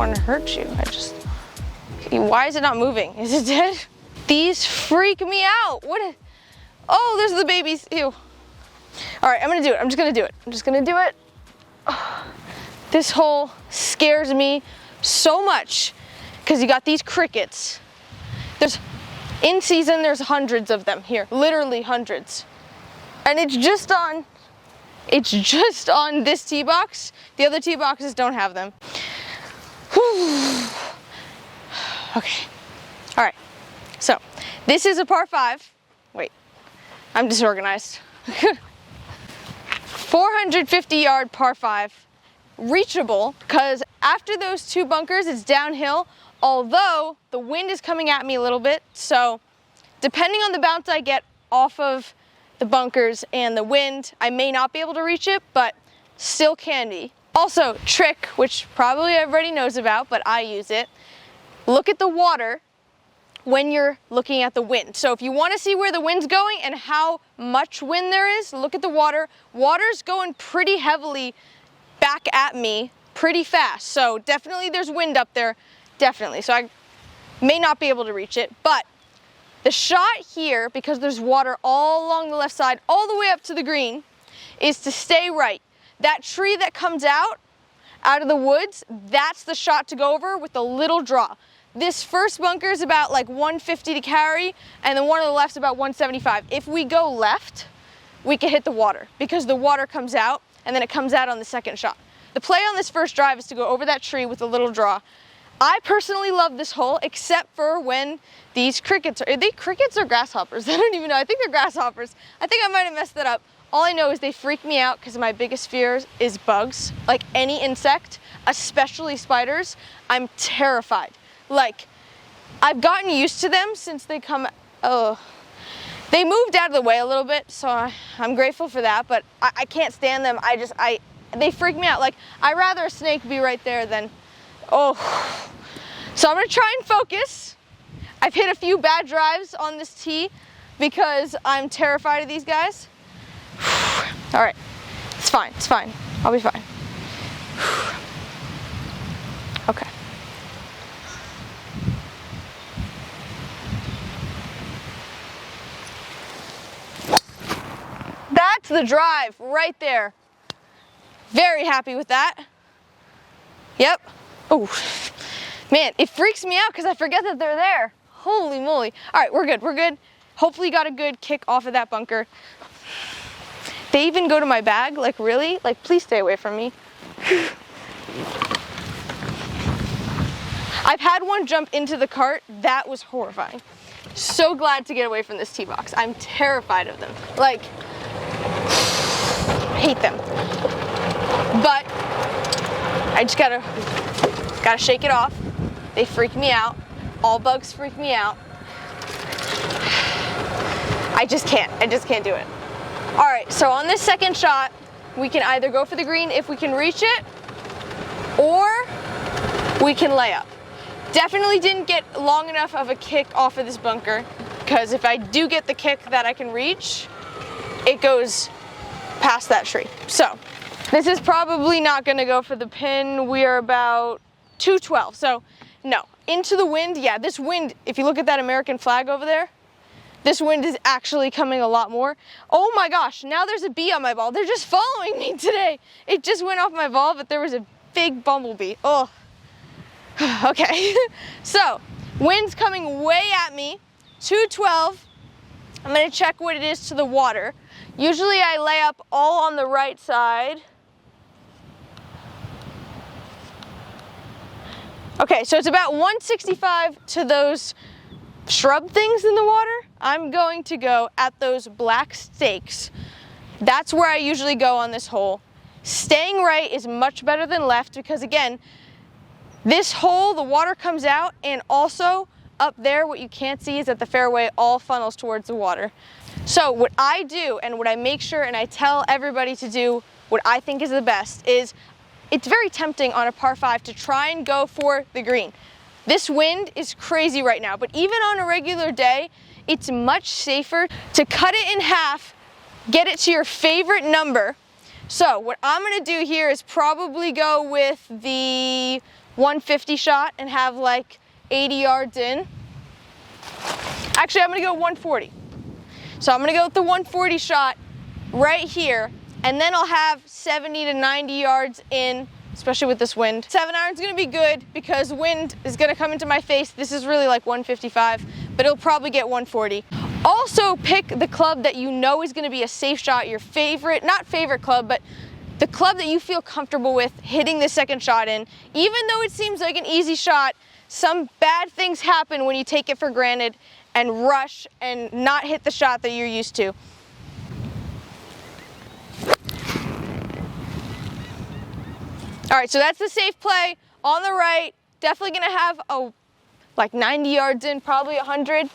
want to hurt you. Why is it not moving? Is it dead? These freak me out. Oh, there's the babies. Ew. All right, I'm gonna do it. I'm just gonna do it. Oh, this hole scares me so much because you got these crickets. In season, there's hundreds of them here, literally hundreds. And it's just on this tee box. The other tee boxes don't have them. Whew. Okay, all right. So this is a par 5. Wait, I'm disorganized. 450-yard par 5, reachable, because after those 2 bunkers, it's downhill, although the wind is coming at me a little bit, so depending on the bounce I get off of the bunkers and the wind, I may not be able to reach it, but still can be. Also, trick, which probably everybody knows about, but I use it, look at the water when you're looking at the wind. So if you want to see where the wind's going and how much wind there is, look at the water. Water's going pretty heavily back at me pretty fast. So definitely there's wind up there, definitely. So I may not be able to reach it, but the shot here, because there's water all along the left side, all the way up to the green, is to stay right. That tree that comes out of the woods, that's the shot to go over with a little draw. This first bunker is about like 150 to carry, and the one on the left is about 175. If we go left, we can hit the water because the water comes out and then it comes out on the second shot. The play on this first drive is to go over that tree with a little draw. I personally love this hole, except for when these crickets are they crickets or grasshoppers? I don't even know. I think they're grasshoppers. I think I might have messed that up. All I know is they freak me out because my biggest fear is bugs, like any insect, especially spiders. I'm terrified. Like, I've gotten used to them since they come, they moved out of the way a little bit, so I'm grateful for that, but I can't stand them. They freak me out. Like, I'd rather a snake be right there than, So I'm gonna try and focus. I've hit a few bad drives on this tee because I'm terrified of these guys. All right, it's fine, I'll be fine. Okay. That's the drive right there. Very happy with that. Yep. Oh, man, it freaks me out because I forget that they're there. Holy moly. All right, we're good. Hopefully you got a good kick off of that bunker. They even go to my bag, like really? Like, please stay away from me. I've had one jump into the cart. That was horrifying. So glad to get away from this tee box. I'm terrified of them. Like, hate them. But I just gotta shake it off. They freak me out. All bugs freak me out. I just can't do it. All right, so on this second shot, we can either go for the green if we can reach it, or we can lay up. Definitely didn't get long enough of a kick off of this bunker, because if I do get the kick that I can reach, it goes past that tree. So this is probably not gonna go for the pin. We are about 212, so no. Into the wind, yeah, this wind, if you look at that American flag over there, this wind is actually coming a lot more. Oh my gosh, now there's a bee on my ball. They're just following me today. It just went off my ball, but there was a big bumblebee. Oh, okay. So, wind's coming way at me, 212. I'm gonna check what it is to the water. Usually I lay up all on the right side. Okay, so it's about 165 to those shrub things in the water. I'm going to go at those black stakes. That's where I usually go on this hole. Staying right is much better than left because, again, this hole, the water comes out, and also up there, what you can't see is that the fairway all funnels towards the water. So what I do and what I make sure and I tell everybody to do, what I think is the best, is it's very tempting on a par 5 to try and go for the green. This wind is crazy right now, but even on a regular day, it's much safer to cut it in half, get it to your favorite number. So what I'm gonna do here is probably go with the 150 shot and have like 80 yards in. Actually, I'm gonna go 140. So I'm gonna go with the 140 shot right here, and then I'll have 70 to 90 yards in, especially with this wind. 7-iron's gonna be good because wind is gonna come into my face. This is really like 155, but it'll probably get 140. Also pick the club that you know is gonna be a safe shot, your favorite, not favorite club, but the club that you feel comfortable with hitting the second shot in. Even though it seems like an easy shot, some bad things happen when you take it for granted and rush and not hit the shot that you're used to. All right, so that's the safe play on the right. Definitely gonna have like 90 yards in, probably 100.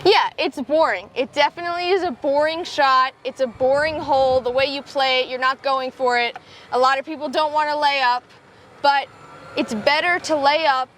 Yeah, it's boring. It definitely is a boring shot. It's a boring hole. The way you play it, you're not going for it. A lot of people don't want to lay up, but it's better to lay up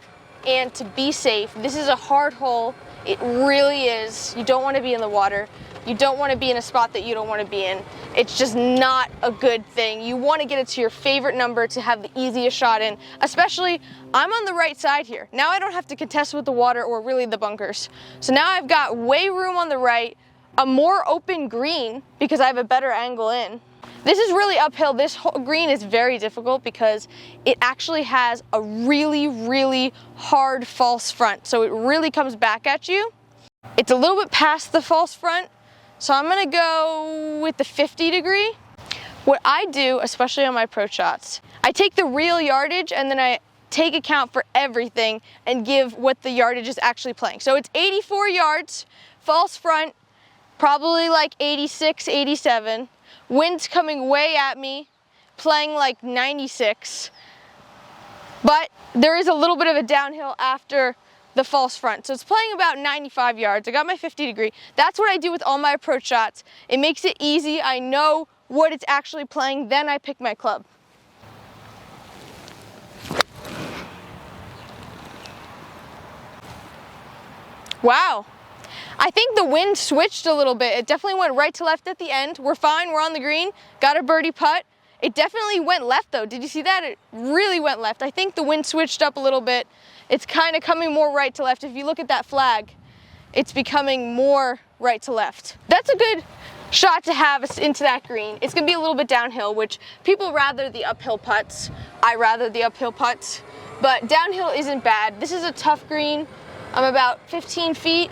and to be safe. This is a hard hole. It really is. You don't want to be in the water. You don't want to be in a spot that you don't want to be in. It's just not a good thing. You want to get it to your favorite number to have the easiest shot in, especially I'm on the right side here. Now I don't have to contest with the water or really the bunkers. So now I've got way room on the right, a more open green because I have a better angle in. This is really uphill. This whole green is very difficult because it actually has a really, really hard false front. So it really comes back at you. It's a little bit past the false front. So I'm gonna go with the 50 degree. What I do, especially on my approach shots, I take the real yardage and then I take account for everything and give what the yardage is actually playing. So it's 84 yards, false front, probably like 86, 87. Wind's coming way at me, playing like 96. But there is a little bit of a downhill after the false front. So it's playing about 95 yards. I got my 50 degree. That's what I do with all my approach shots. It makes it easy. I know what it's actually playing, then I pick my club. Wow. I think the wind switched a little bit. It definitely went right to left at the end. We're fine, we're on the green. Got a birdie putt. It definitely went left though. Did you see that? It really went left. I think the wind switched up a little bit. It's kind of coming more right to left. If you look at that flag, it's becoming more right to left. That's a good shot to have into that green. It's gonna be a little bit downhill, which people rather the uphill putts. I rather the uphill putts, but downhill isn't bad. This is a tough green. I'm about 15 feet.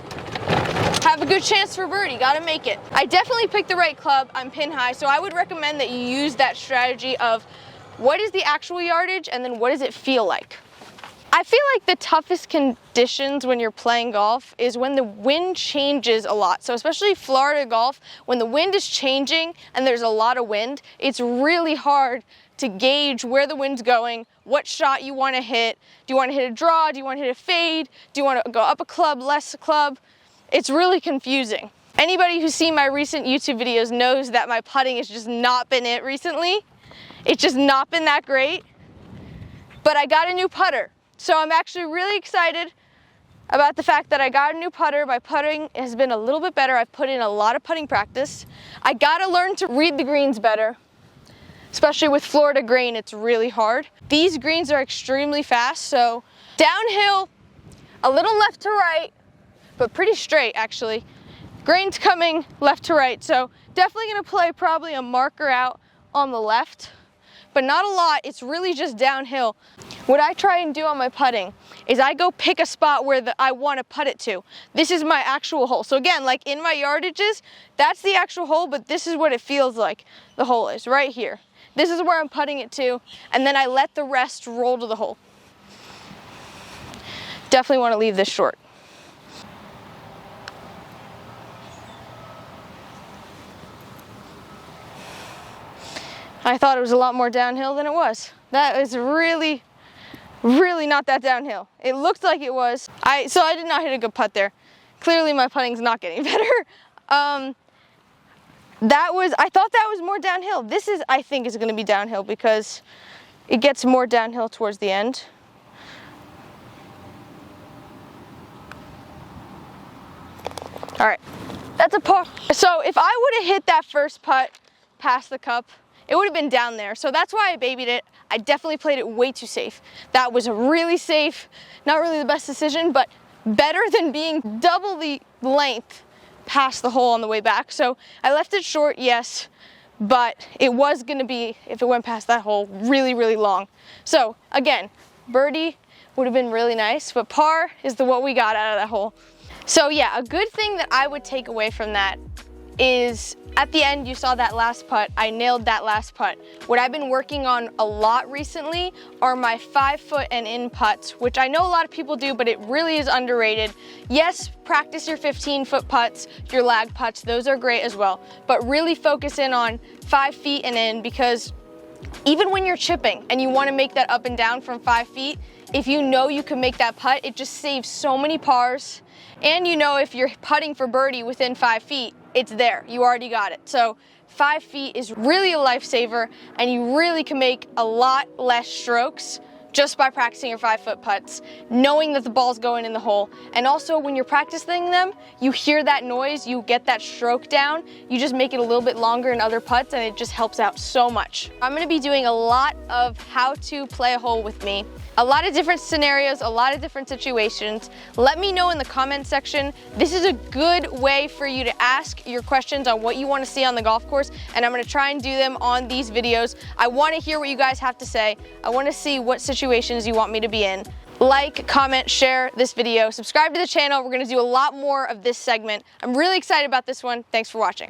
Have a good chance for birdie, gotta make it. I definitely picked the right club. I'm pin high, so I would recommend that you use that strategy of what is the actual yardage and then what does it feel like. I feel like the toughest conditions when you're playing golf is when the wind changes a lot. So especially Florida golf, when the wind is changing and there's a lot of wind, it's really hard to gauge where the wind's going, what shot you want to hit. Do you want to hit a draw? Do you want to hit a fade? Do you want to go up a club, less a club? It's really confusing. Anybody who's seen my recent YouTube videos knows that my putting has just not been it recently. It's just not been that great. But I got a new putter. So I'm actually really excited about the fact that I got a new putter. My putting has been a little bit better. I've put in a lot of putting practice. I gotta learn to read the greens better, especially with Florida grain, it's really hard. These greens are extremely fast, so downhill, a little left to right, but pretty straight actually. Grain's coming left to right, so definitely gonna play probably a marker out on the left, but not a lot. It's really just downhill. What I try and do on my putting is I go pick a spot where I want to putt it to. This is my actual hole. So again, like in my yardages, that's the actual hole, but this is what it feels like the hole is, right here. This is where I'm putting it to, and then I let the rest roll to the hole. Definitely want to leave this short. I thought it was a lot more downhill than it was. That is really not that downhill. It looked like it was. So I did not hit a good putt there. Clearly my putting's not getting better. I thought that was more downhill. This is, I think, is gonna be downhill because it gets more downhill towards the end. All right, that's a par. So if I would have hit that first putt past the cup, it would have been down there. So that's why I babied it. I definitely played it way too safe. That was a really safe, not really the best decision, but better than being double the length past the hole on the way back. So I left it short, yes, but it was gonna be, if it went past that hole, really, really long. So again, birdie would have been really nice, but par is what we got out of that hole. So yeah, a good thing that I would take away from that is at the end, you saw that last putt. I nailed that last putt. What I've been working on a lot recently are my 5 foot and in putts, which I know a lot of people do, but it really is underrated. Yes, practice your 15-foot putts, your lag putts, those are great as well, but really focus in on 5 feet and in, because even when you're chipping and you want to make that up and down from 5 feet, if you know you can make that putt, it just saves so many pars. And you know, if you're putting for birdie within 5 feet, it's there, you already got it. So 5 feet is really a lifesaver, and you really can make a lot less strokes just by practicing your 5 foot putts, knowing that the ball's going in the hole. And also when you're practicing them, you hear that noise, you get that stroke down, you just make it a little bit longer in other putts, and it just helps out so much. I'm gonna be doing a lot of how to play a hole with me. A lot of different scenarios, a lot of different situations. Let me know in the comment section. This is a good way for you to ask your questions on what you want to see on the golf course, and I'm going to try and do them on these videos. I want to hear what you guys have to say. I want to see what situations you want me to be in. Like, comment, share this video, subscribe to the channel. We're going to do a lot more of this segment. I'm really excited about this one. Thanks for watching.